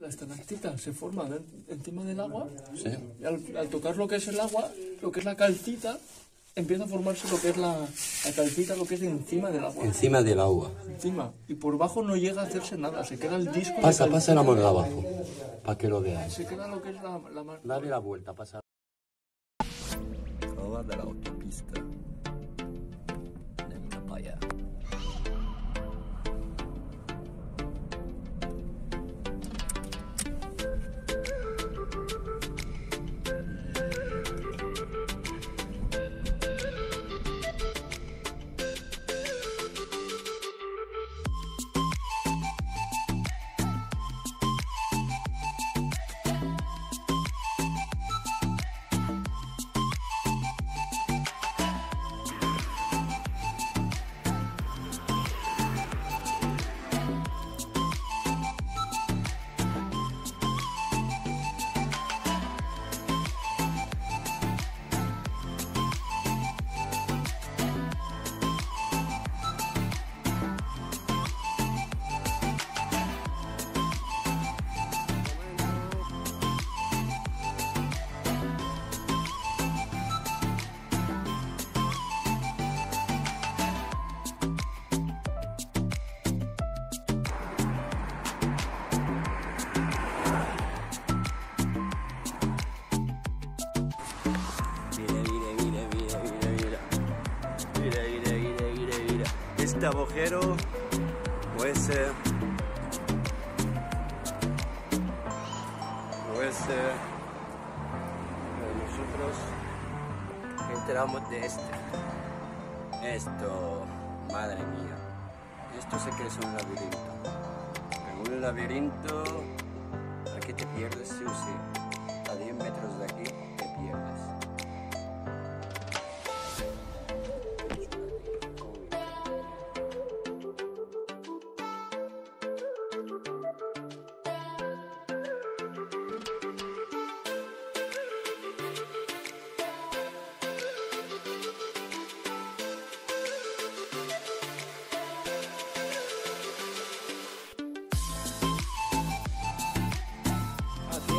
La estalactita se forma encima del agua. Sí. Y al tocar lo que es el agua, lo que es la calcita, empieza a formarse lo que es la calcita, lo que es de encima del agua. Encima del agua. Encima. Y por bajo no llega a hacerse nada, se queda el disco. Pasa la mano abajo, para que lo veáis. Se queda lo que es la Dale la vuelta, pasa. Toda de la autopista. Venga para allá. Este agujero nosotros entramos de esto, madre mía, esto sé que es un laberinto. En un laberinto aquí te pierdes sí o sí, a 10 metros de aquí te pierdes.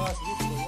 has visto.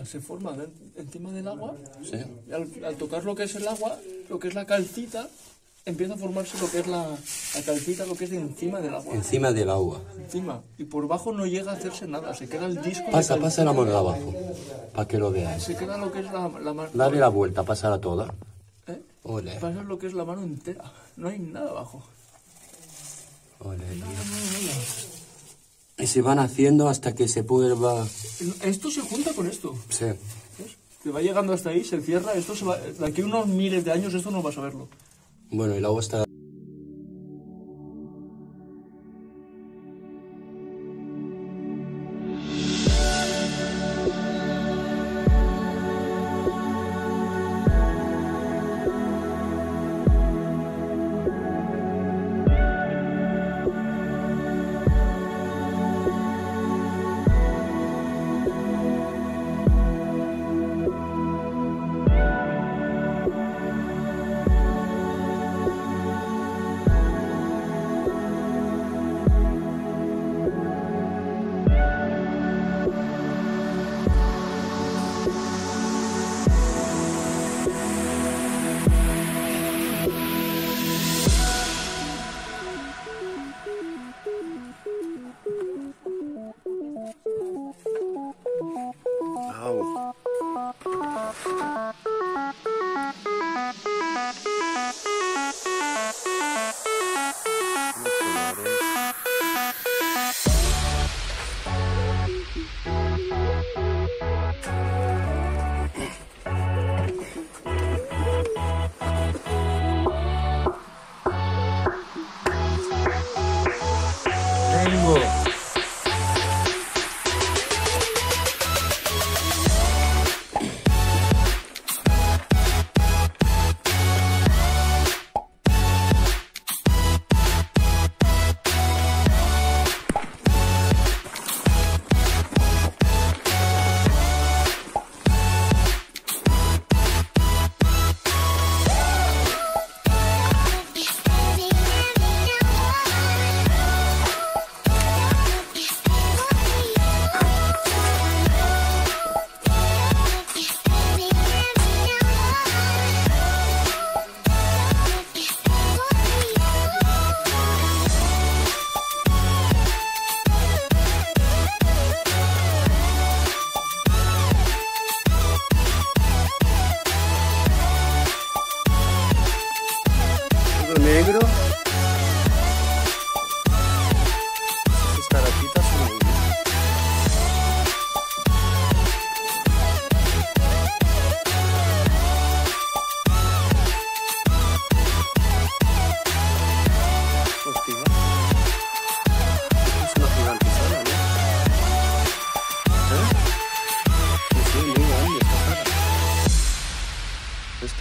Se forma encima del agua, Sí. y al tocar lo que es el agua, lo que es la calcita, empieza a formarse lo que es la calcita, lo que es encima del agua. Encima del agua. Encima. Y por abajo no llega a hacerse nada, se queda el disco. Pasa la mano abajo, para que lo veáis. Se queda lo que es la mano. Dale la vuelta, pásala toda. ¿Eh? Ole, Pasa lo que es la mano entera. No hay nada abajo. ole, tío. Y se van haciendo hasta que se vuelva... Esto se junta con esto. Sí. ¿Ves? Que va llegando hasta ahí, se cierra, esto se va. De aquí a unos miles de años esto no vas a verlo. Bueno, el agua está...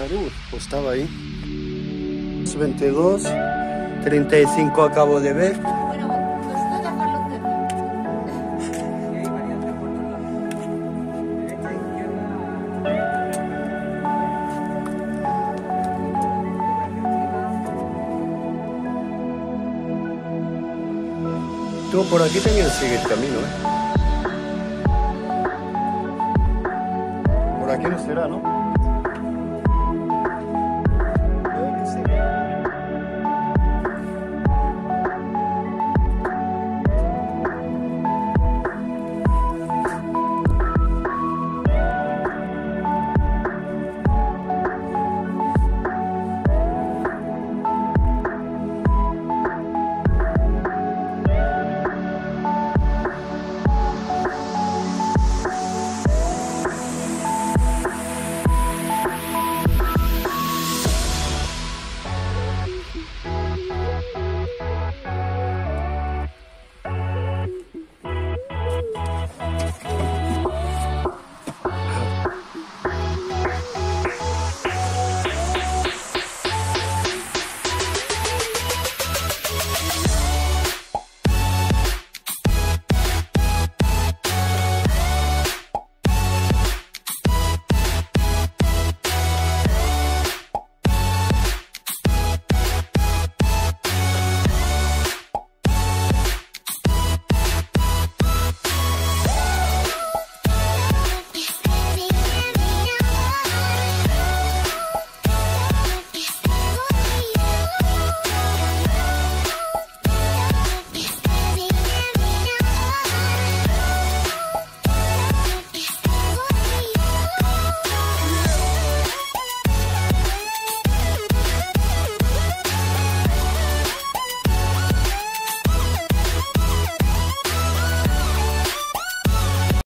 salud. Pues estaba ahí. 22, 35 acabo de ver. Bueno, pues no llamarlo terrible. Y hay variantes por todos lados. Derecha, izquierda. Tú por aquí tenías que seguir camino, ¿eh? Por aquí no será, ¿no?